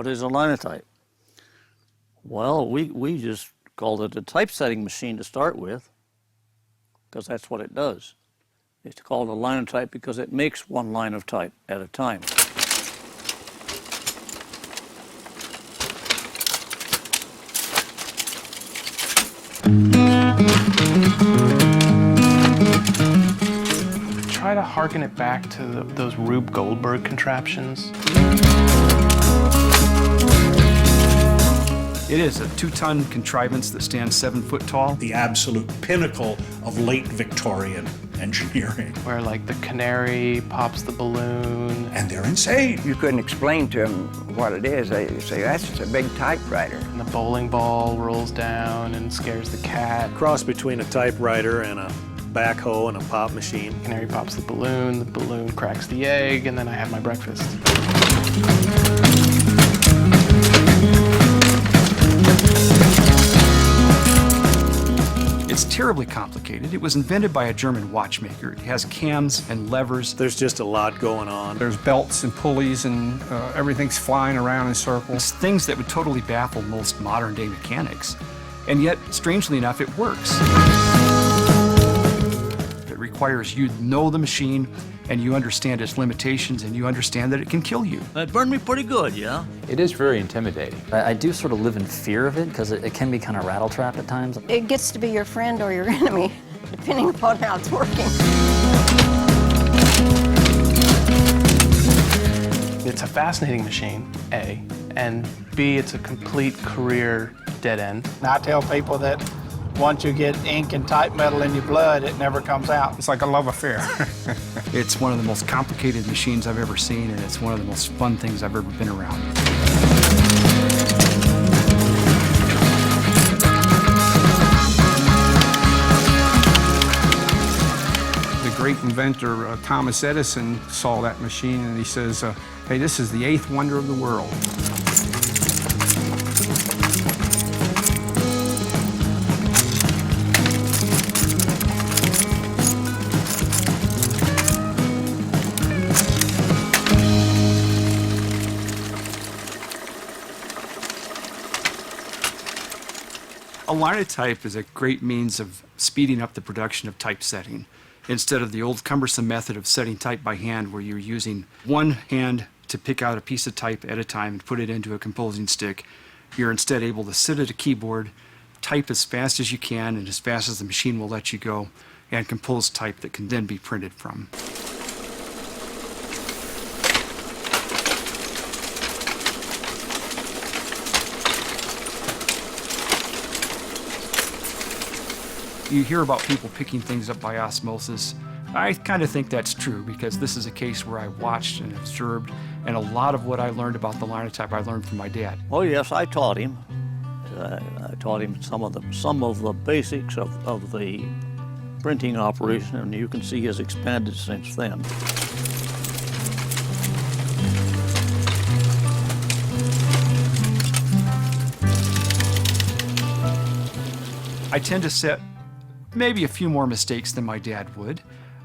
what is a linotype? Well, we just called it a typesetting machine to start with, because that's what it does. It's called a linotype because it makes one line of type at a time. Try to harken it back to those Rube Goldberg contraptions. It is a 2-ton contrivance that stands 7 foot tall. The absolute pinnacle of late Victorian engineering. Where like the canary pops the balloon. And they're insane. You couldn't explain to them what it is. They say, that's just a big typewriter. And the bowling ball rolls down and scares the cat. Cross between a typewriter and a backhoe and a pop machine. Canary pops the balloon cracks the egg, and then I have my breakfast. It's terribly complicated. It was invented by a German watchmaker. It has cams and levers. There's just a lot going on. There's belts and pulleys and everything's flying around in circles. It's things that would totally baffle most modern-day mechanics. And yet, strangely enough, it works. It requires you to know the machine, and you understand its limitations, and you understand that it can kill you. That burned me pretty good, yeah? It is very intimidating. I do sort of live in fear of it because it can be kind of rattle-trap at times. It gets to be your friend or your enemy, depending upon how it's working. It's a fascinating machine, A, and B, it's a complete career dead end. I tell people that once you get ink and type metal in your blood, it never comes out. It's like a love affair. It's one of the most complicated machines I've ever seen, and it's one of the most fun things I've ever been around. The great inventor Thomas Edison saw that machine and he says, hey, this is the 8th wonder of the world. A linotype is a great means of speeding up the production of typesetting. Instead of the old cumbersome method of setting type by hand where you're using one hand to pick out a piece of type at a time and put it into a composing stick, you're instead able to sit at a keyboard, type as fast as you can and as fast as the machine will let you go, and compose type that can then be printed from. You hear about people picking things up by osmosis. I kind of think that's true because this is a case where I watched and observed, and a lot of what I learned about the linotype I learned from my dad. Oh yes, I taught him. I taught him some of the basics of the printing operation, and you can see he has expanded since then. I tend to set maybe a few more mistakes than my dad would,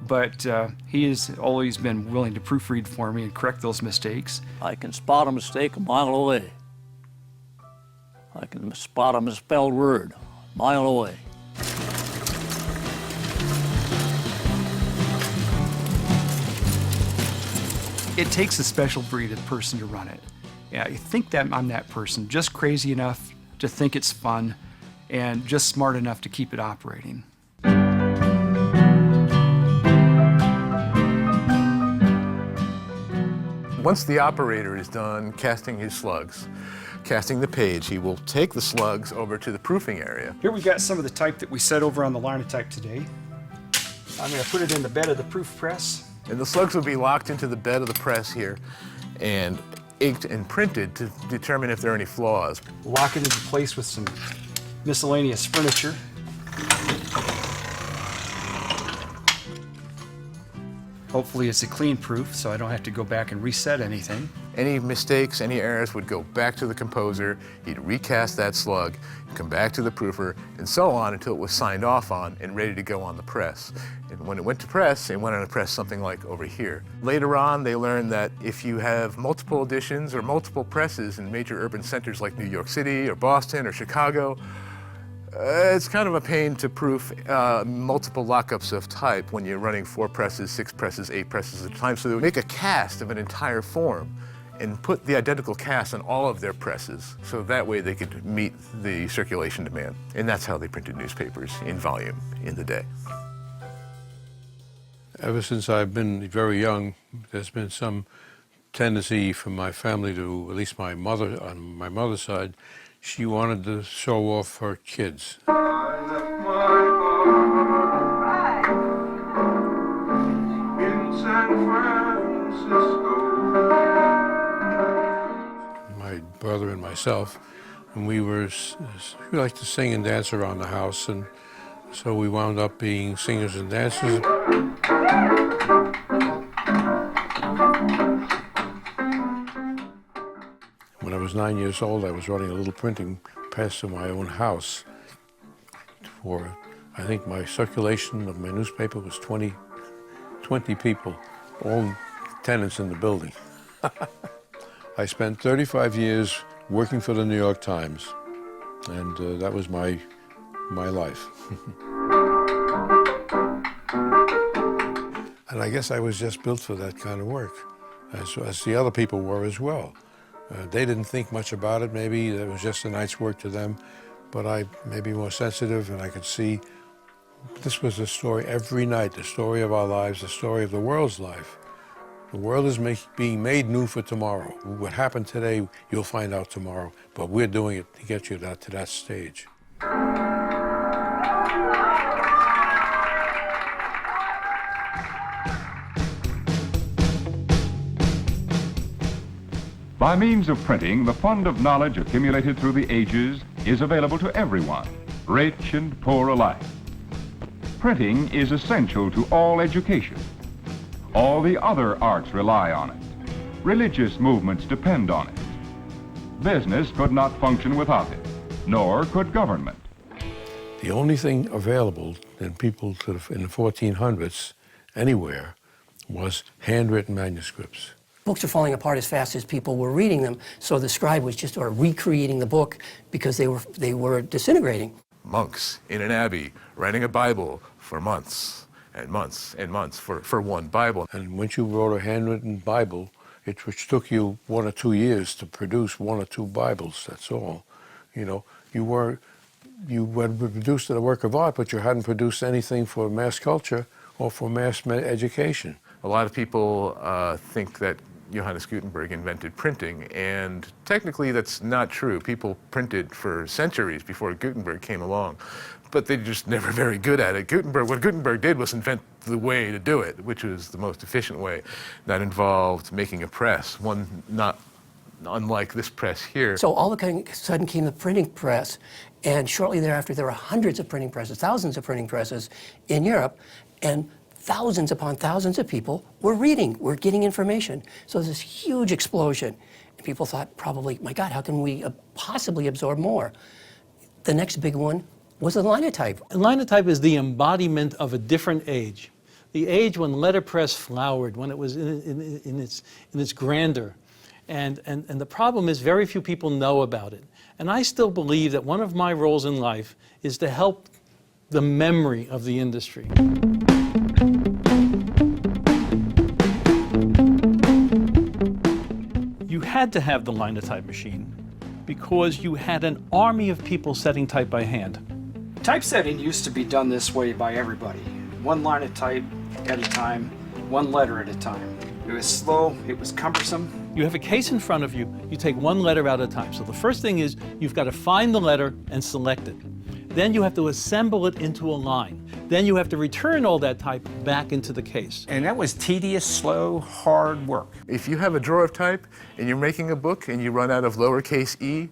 but he has always been willing to proofread for me and correct those mistakes. I can spot a mistake a mile away. I can spot a misspelled word a mile away. It takes a special breed of person to run it. Yeah, I think that I'm that person, just crazy enough to think it's fun and just smart enough to keep it operating. Once the operator is done casting his slugs, casting the page, he will take the slugs over to the proofing area. Here we got some of the type that we set over on the linotype today. I'm going to put it in the bed of the proof press. And the slugs will be locked into the bed of the press here and inked and printed to determine if there are any flaws. Lock it into place with some miscellaneous furniture. Hopefully it's a clean proof, so I don't have to go back and reset anything. Any mistakes, any errors would go back to the composer, he'd recast that slug, come back to the proofer, and so on until it was signed off on and ready to go on the press. And when it went to press, it went on to press something like over here. Later on, they learned that if you have multiple editions or multiple presses in major urban centers like New York City or Boston or Chicago, it's kind of a pain to proof multiple lockups of type when you're running 4 presses, 6 presses, 8 presses at a time. So they would make a cast of an entire form and put the identical cast on all of their presses, so that way they could meet the circulation demand. And that's how they printed newspapers in volume in the day. Ever since I've been very young, there's been some tendency from my family to, at least my mother, on my mother's side, she wanted to show off her kids. My brother and myself, and we liked to sing and dance around the house, and so we wound up being singers and dancers. When I was 9 years old, I was running a little printing press in my own house. I think my circulation of my newspaper was 20 people, all tenants in the building. I spent 35 years working for the New York Times, and that was my life. And I guess I was just built for that kind of work, as the other people were as well. They didn't think much about it. Maybe it was just a night's work to them, but I may be more sensitive, and I could see this was a story every night, the story of our lives, the story of the world's life. The world is being made new for tomorrow. What happened today, you'll find out tomorrow, but we're doing it to get you to that stage. By means of printing, the fund of knowledge accumulated through the ages is available to everyone, rich and poor alike. Printing is essential to all education. All the other arts rely on it. Religious movements depend on it. Business could not function without it, nor could government. The only thing available in people in the 1400s, anywhere, was handwritten manuscripts. Books are falling apart as fast as people were reading them, so the scribe was just recreating the book because they were disintegrating. Monks in an abbey writing a Bible for months and months and months for one Bible. And once you wrote a handwritten Bible, which took you 1 or 2 years to produce 1 or 2 Bibles, that's all. You know, you had produced a work of art, but you hadn't produced anything for mass culture or for mass education. A lot of people think that Johannes Gutenberg invented printing, and technically that's not true. People printed for centuries before Gutenberg came along, but they just never very good at it. What Gutenberg did was invent the way to do it, which was the most efficient way. That involved making a press, one not unlike this press here. So all of a sudden came the printing press, and shortly thereafter there were hundreds of printing presses, thousands of printing presses in Europe, and thousands upon thousands of people were reading, were getting information. So there's this huge explosion. And people thought probably, my God, how can we possibly absorb more? The next big one was the linotype. Linotype is the embodiment of a different age. The age when letterpress flowered, when it was in its grandeur. And the problem is very few people know about it. And I still believe that one of my roles in life is to help the memory of the industry. You had to have the linotype machine because you had an army of people setting type by hand. Typesetting used to be done this way by everybody. One line of type at a time, one letter at a time. It was slow, it was cumbersome. You have a case in front of you, you take one letter at a time. So the first thing is you've got to find the letter and select it. Then you have to assemble it into a line. Then you have to return all that type back into the case. And that was tedious, slow, hard work. If you have a drawer of type and you're making a book and you run out of lowercase e,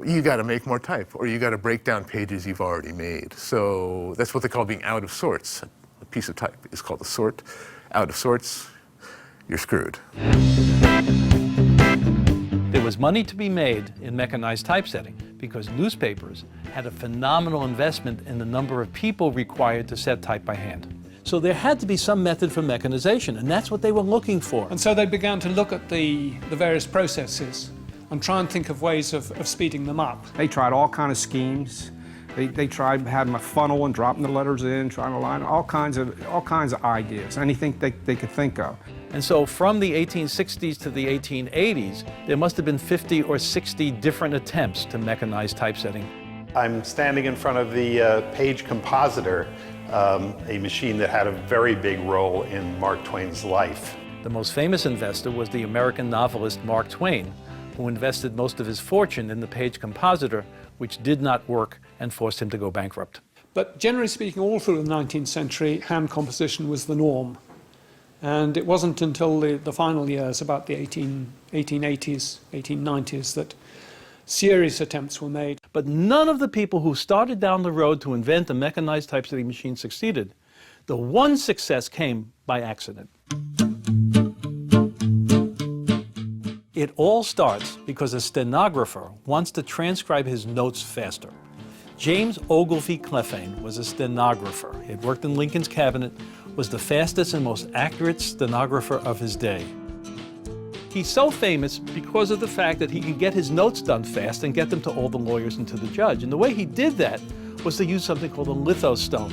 you got to make more type, or you got to break down pages you've already made. So that's what they call being out of sorts. A piece of type is called a sort. Out of sorts, you're screwed. There was money to be made in mechanized typesetting because newspapers had a phenomenal investment in the number of people required to set type by hand. So there had to be some method for mechanization, and that's what they were looking for. And so they began to look at the various processes and try and think of ways of speeding them up. They tried all kind of schemes. They tried having a funnel and dropping the letters in, trying to line all kinds of ideas, anything they could think of. And so from the 1860s to the 1880s, there must have been 50 or 60 different attempts to mechanize typesetting. I'm standing in front of the page compositor, a machine that had a very big role in Mark Twain's life. The most famous investor was the American novelist Mark Twain, who invested most of his fortune in the page compositor, which did not work and forced him to go bankrupt. But generally speaking, all through the 19th century, hand composition was the norm. And it wasn't until the final years, about the 1880s, 1890s, that serious attempts were made. But none of the people who started down the road to invent a mechanized typesetting machine succeeded. The one success came by accident. It all starts because a stenographer wants to transcribe his notes faster. James Oglethorpe Clephane was a stenographer. He had worked in Lincoln's cabinet, was the fastest and most accurate stenographer of his day. He's so famous because of the fact that he could get his notes done fast and get them to all the lawyers and to the judge. And the way he did that was to use something called a lithostone,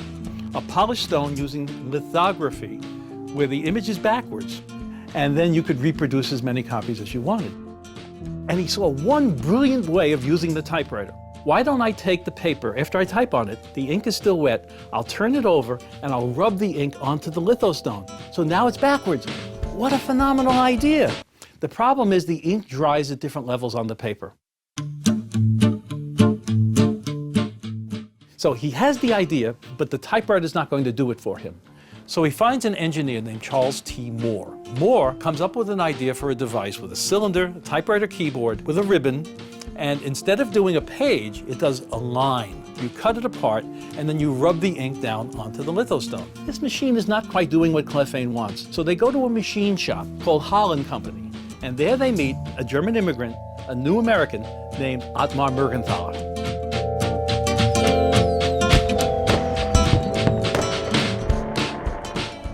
a polished stone using lithography, where the image is backwards, and then you could reproduce as many copies as you wanted. And he saw one brilliant way of using the typewriter. Why don't I take the paper, after I type on it, the ink is still wet, I'll turn it over and I'll rub the ink onto the lithostone. So now it's backwards. What a phenomenal idea. The problem is the ink dries at different levels on the paper. So he has the idea, but the typewriter is not going to do it for him. So he finds an engineer named Charles T. Moore. Moore comes up with an idea for a device with a cylinder, a typewriter keyboard, with a ribbon, and instead of doing a page, it does a line. You cut it apart, and then you rub the ink down onto the lithostone. This machine is not quite doing what Clephane wants, so they go to a machine shop called Holland Company, and there they meet a German immigrant, a new American, named Ottmar Mergenthaler.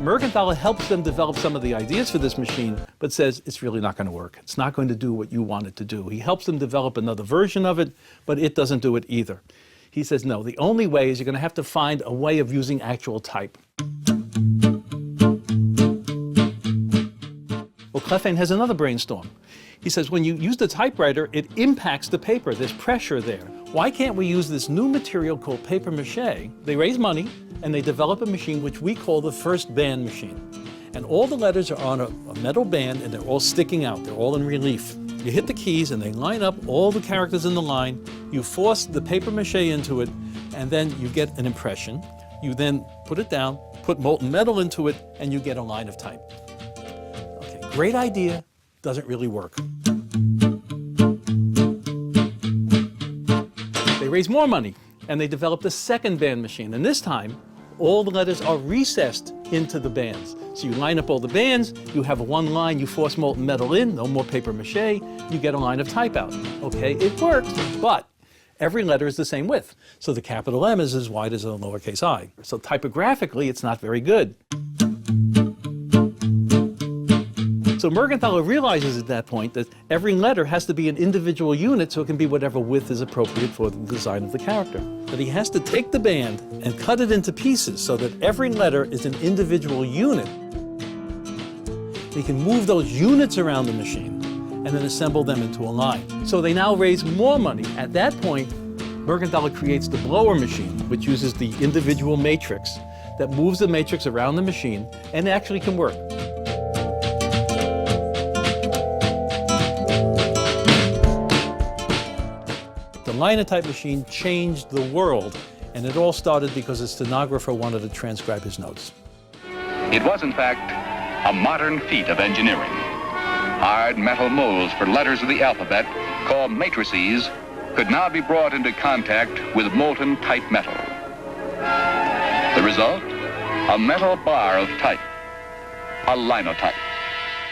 Mergenthaler helps them develop some of the ideas for this machine, but says it's really not going to work. It's not going to do what you want it to do. He helps them develop another version of it, but it doesn't do it either. He says, no, the only way is you're going to have to find a way of using actual type. Well, Clephane has another brainstorm. He says, when you use the typewriter, it impacts the paper. There's pressure there. Why can't we use this new material called paper mache? They raise money, and they develop a machine which we call the first band machine. And all the letters are on a metal band, and they're all sticking out. They're all in relief. You hit the keys, and they line up all the characters in the line. You force the paper mache into it, and then you get an impression. You then put it down, put molten metal into it, and you get a line of type. Okay, great idea, doesn't really work. They raise more money, and they developed a second band machine. And this time, all the letters are recessed into the bands. So you line up all the bands, you have one line, you force molten metal in, no more paper mache, you get a line of type out. Okay, it works, but every letter is the same width. So the capital M is as wide as a lowercase I. So typographically, it's not very good. So Mergenthaler realizes at that point that every letter has to be an individual unit so it can be whatever width is appropriate for the design of the character. But he has to take the band and cut it into pieces so that every letter is an individual unit. He can move those units around the machine and then assemble them into a line. So they now raise more money. At that point, Mergenthaler creates the blower machine, which uses the individual matrix that moves the matrix around the machine and actually can work. The linotype machine changed the world, and it all started because a stenographer wanted to transcribe his notes. It was, in fact, a modern feat of engineering. Hard metal molds for letters of the alphabet, called matrices, could now be brought into contact with molten type metal. The result? A metal bar of type, a linotype.